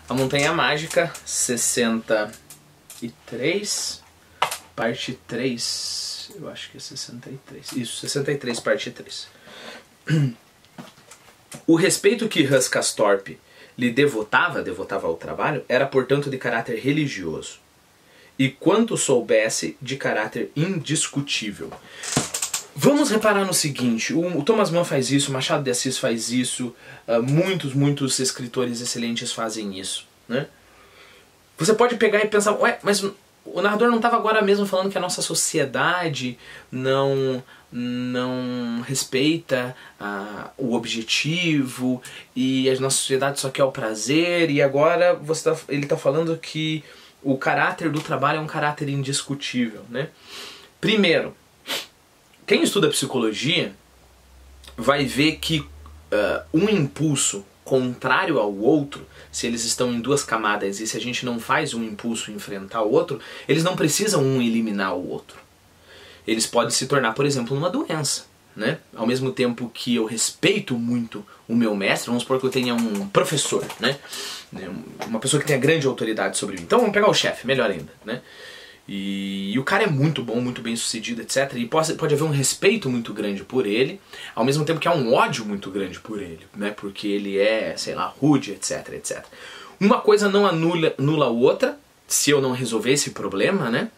A Montanha Mágica 63, parte 3. Eu acho que é 63. Isso, 63, parte 3. O respeito que Hans Castorp lhe devotava ao trabalho, era portanto de caráter religioso. E quanto soubesse, de caráter indiscutível. Vamos reparar no seguinte, o Thomas Mann faz isso, o Machado de Assis faz isso, muitos escritores excelentes fazem isso, né? Você pode pegar e pensar, ué, mas o narrador não estava agora mesmo falando que a nossa sociedade não respeita o objetivo e a nossa sociedade só quer o prazer, e agora ele está falando que o caráter do trabalho é um caráter indiscutível, né? Primeiro, quem estuda psicologia vai ver que um impulso contrário ao outro, se eles estão em duas camadas e se a gente não faz um impulso enfrentar o outro, eles não precisam um eliminar o outro. Eles podem se tornar, por exemplo, uma doença, né? Ao mesmo tempo que eu respeito muito o meu mestre, vamos supor que eu tenha um professor, né? Uma pessoa que tenha grande autoridade sobre mim. Então vamos pegar o chefe, melhor ainda, né? E o cara é muito bom, muito bem sucedido, etc. E pode haver um respeito muito grande por ele, ao mesmo tempo que há um ódio muito grande por ele, né? Porque ele é, sei lá, rude, etc, etc. Uma coisa não anula a outra, se eu não resolver esse problema, né?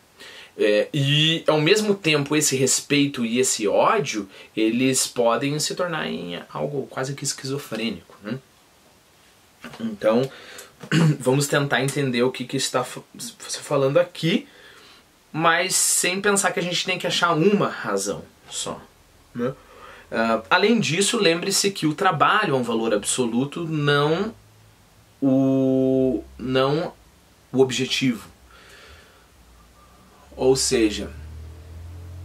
E ao mesmo tempo esse respeito e esse ódio, eles podem se tornar em algo quase que esquizofrênico, né? Então, vamos tentar entender o que está se falando aqui, mas sem pensar que a gente tem que achar uma razão só, né? Além disso, lembre-se que o trabalho é um valor absoluto, não o objetivo. Ou seja,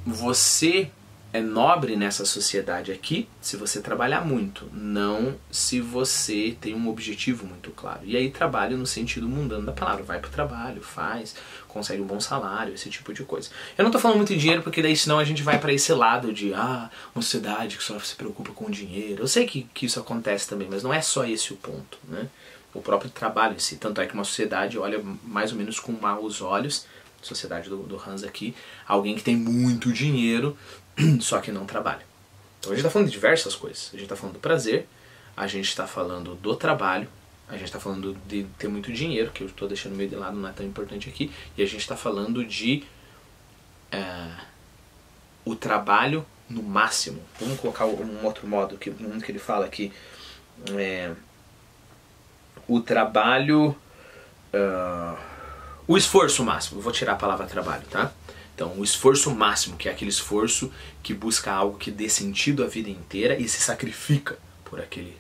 você é nobre nessa sociedade aqui se você trabalhar muito, não se você tem um objetivo muito claro. E aí trabalho no sentido mundano da palavra, vai pro trabalho, faz, consegue um bom salário, esse tipo de coisa. Eu não tô falando muito em dinheiro porque daí senão a gente vai para esse lado de uma sociedade que só se preocupa com o dinheiro. Eu sei que isso acontece também, mas não é só esse o ponto, né? O próprio trabalho em si, tanto é que uma sociedade olha mais ou menos com maus olhos, sociedade do Hans aqui, alguém que tem muito dinheiro, só que não trabalha. Então a gente está falando de diversas coisas. A gente está falando do prazer, a gente está falando do trabalho, a gente está falando de ter muito dinheiro, que eu estou deixando meio de lado, não é tão importante aqui, e a gente está falando de o trabalho no máximo. Vamos colocar um outro modo, que ele fala aqui, o trabalho... o esforço máximo, eu vou tirar a palavra trabalho, tá? Então, o esforço máximo, que é aquele esforço que busca algo que dê sentido à vida inteira e se sacrifica por aquilo,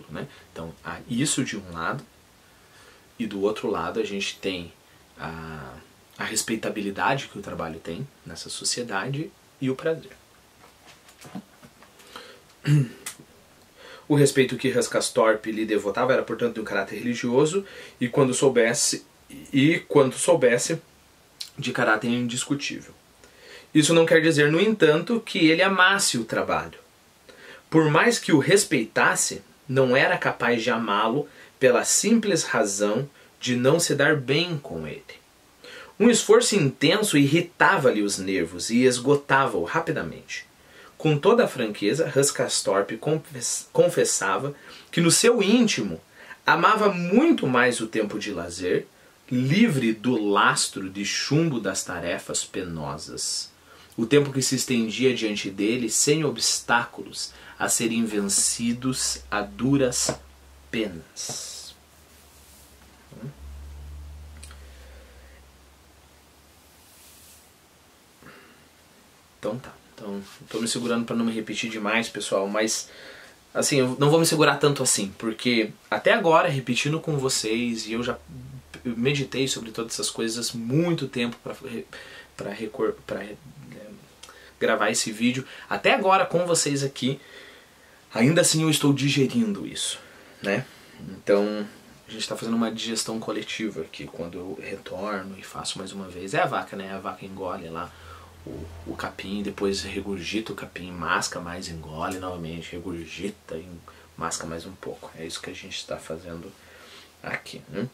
né? Então, há isso de um lado, e do outro lado a gente tem a respeitabilidade que o trabalho tem nessa sociedade e o prazer. O respeito que Hans Castorp lhe devotava era, portanto, de um caráter religioso, e quanto soubesse, de caráter indiscutível. Isso não quer dizer, no entanto, que ele amasse o trabalho. Por mais que o respeitasse, não era capaz de amá-lo pela simples razão de não se dar bem com ele. Um esforço intenso irritava-lhe os nervos e esgotava-o rapidamente. Com toda a franqueza, Hans Castorp confessava que no seu íntimo amava muito mais o tempo de lazer, livre do lastro de chumbo das tarefas penosas. O tempo que se estendia diante dele sem obstáculos a serem vencidos a duras penas. Então tá. Então, estou me segurando para não me repetir demais, pessoal, mas assim, eu não vou me segurar tanto assim, porque até agora, repetindo com vocês, e eu já meditei sobre todas essas coisas muito tempo para gravar esse vídeo, até agora com vocês aqui, ainda assim eu estou digerindo isso, né? Então, a gente está fazendo uma digestão coletiva aqui, quando eu retorno e faço mais uma vez. É a vaca, né? A vaca engole lá o capim, depois regurgita o capim, masca mais, engole novamente, regurgita e masca mais um pouco. É isso que a gente está fazendo aqui, né?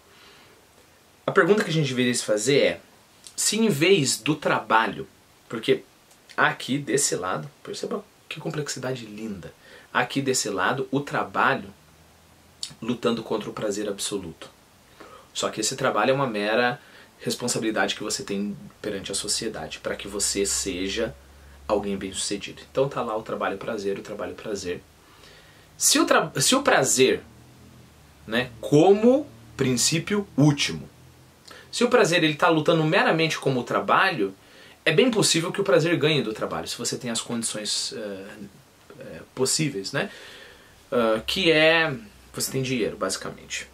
A pergunta que a gente deveria se fazer é, se em vez do trabalho, porque aqui desse lado, perceba que complexidade linda, aqui desse lado o trabalho lutando contra o prazer absoluto. Só que esse trabalho é uma mera responsabilidade que você tem perante a sociedade, para que você seja alguém bem-sucedido. Então tá lá o trabalho prazer, o trabalho prazer. Se o prazer, né, como princípio último, se o prazer ele está lutando meramente como trabalho, é bem possível que o prazer ganhe do trabalho, se você tem as condições possíveis, né? Que é, você tem dinheiro, basicamente.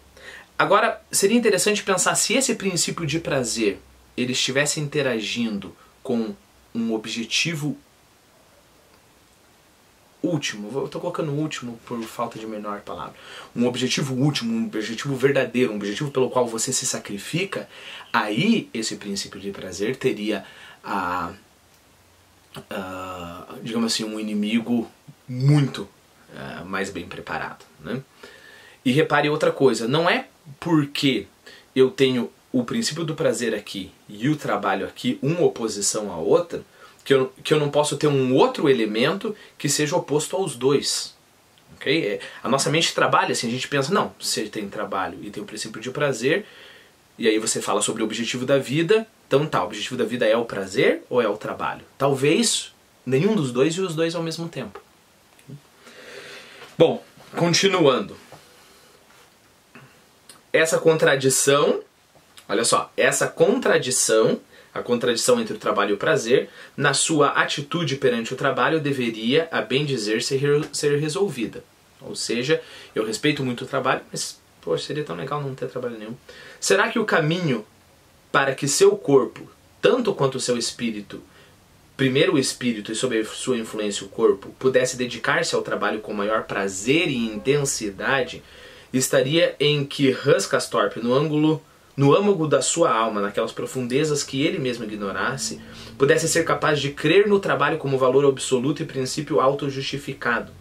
Agora, seria interessante pensar se esse princípio de prazer ele estivesse interagindo com um objetivo último, eu estou colocando último por falta de menor palavra, um objetivo último, um objetivo verdadeiro, um objetivo pelo qual você se sacrifica, aí esse princípio de prazer teria digamos assim, um inimigo muito mais bem preparado, né? E repare outra coisa, não é porque eu tenho o princípio do prazer aqui e o trabalho aqui, uma oposição à outra, que eu não posso ter um outro elemento que seja oposto aos dois. Okay? A nossa mente trabalha assim, a gente pensa, não, se tem trabalho e tem o princípio de prazer, e aí você fala sobre o objetivo da vida, então tá, o objetivo da vida é o prazer ou é o trabalho? Talvez nenhum dos dois e os dois ao mesmo tempo. Bom, continuando. Essa contradição, olha só, essa contradição, a contradição entre o trabalho e o prazer, na sua atitude perante o trabalho, deveria, a bem dizer, ser resolvida. Ou seja, eu respeito muito o trabalho, mas, poxa, seria tão legal não ter trabalho nenhum. Será que o caminho para que seu corpo, tanto quanto o seu espírito, primeiro o espírito e sob sua influência o corpo, pudesse dedicar-se ao trabalho com maior prazer e intensidade, estaria em que Hans Castorp, no âmago da sua alma, naquelas profundezas que ele mesmo ignorasse, pudesse ser capaz de crer no trabalho como valor absoluto e princípio auto-justificado,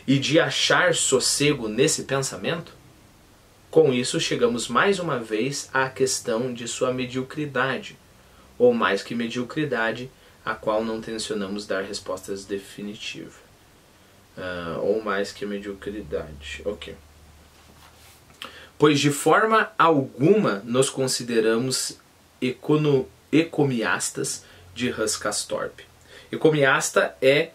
e de achar sossego nesse pensamento? Com isso, chegamos mais uma vez à questão de sua mediocridade, ou mais que mediocridade, a qual não tencionamos dar respostas definitivas. Ou mais que mediocridade. Ok. Pois de forma alguma nos consideramos ecomiastas de Hans Castorp. Ecomiasta é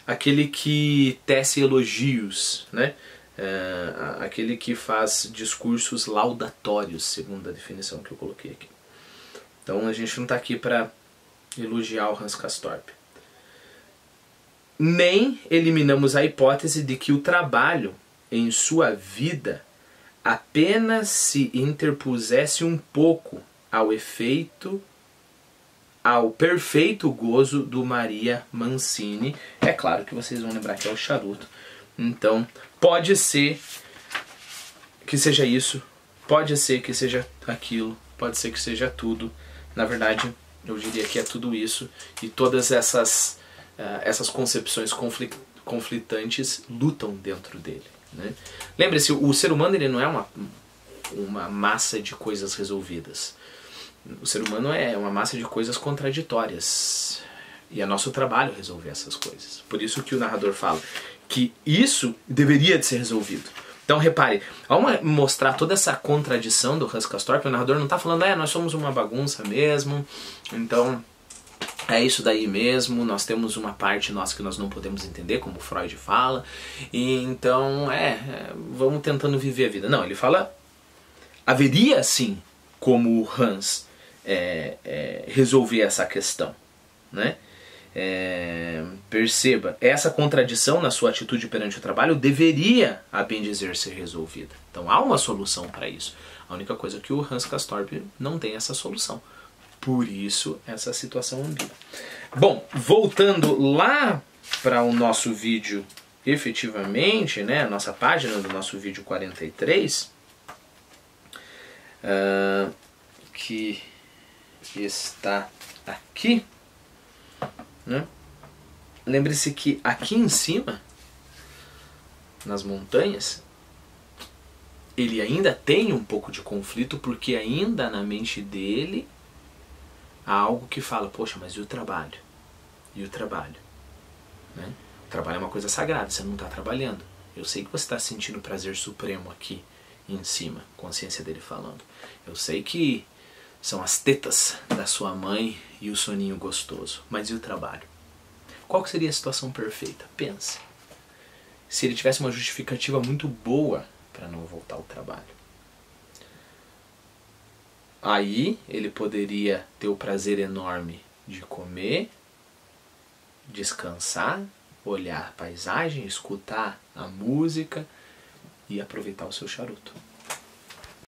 aquele que tece elogios, né? Aquele que faz discursos laudatórios, segundo a definição que eu coloquei aqui. Então a gente não está aqui para elogiar o Hans Castorp. Nem eliminamos a hipótese de que o trabalho em sua vida apenas se interpusesse um pouco ao perfeito gozo do Maria Mancini. É claro que vocês vão lembrar que é o charuto. Então, pode ser que seja isso, pode ser que seja aquilo, pode ser que seja tudo. Na verdade, eu diria que é tudo isso, e todas essas concepções conflitantes lutam dentro dele, né? Lembre-se, o ser humano ele não é uma massa de coisas resolvidas. O ser humano é uma massa de coisas contraditórias. E é nosso trabalho resolver essas coisas. Por isso que o narrador fala que isso deveria de ser resolvido. Então repare, ao mostrar toda essa contradição do Hans Castorp, o narrador não está falando, nós somos uma bagunça mesmo, então é isso daí mesmo, nós temos uma parte nossa que nós não podemos entender, como Freud fala, e então vamos tentando viver a vida. Não, ele fala, haveria sim como o Hans resolver essa questão, né? Perceba, essa contradição na sua atitude perante o trabalho deveria, a bem dizer, ser resolvida. Então há uma solução para isso. A única coisa é que o Hans Castorp não tem essa solução. Por isso, essa situação ambígua. Bom, voltando lá para o nosso vídeo, efetivamente, né, a nossa página do nosso vídeo 43, que está aqui, né? Lembre-se que aqui em cima, nas montanhas, ele ainda tem um pouco de conflito, porque ainda na mente dele há algo que fala, poxa, mas e o trabalho? E o trabalho? Né? O trabalho é uma coisa sagrada, você não está trabalhando. Eu sei que você está sentindo prazer supremo aqui em cima, consciência dele falando. Eu sei que são as tetas da sua mãe e o soninho gostoso, mas e o trabalho? Qual que seria a situação perfeita? Pense. Se ele tivesse uma justificativa muito boa para não voltar ao trabalho. Aí ele poderia ter o prazer enorme de comer, descansar, olhar a paisagem, escutar a música e aproveitar o seu charuto.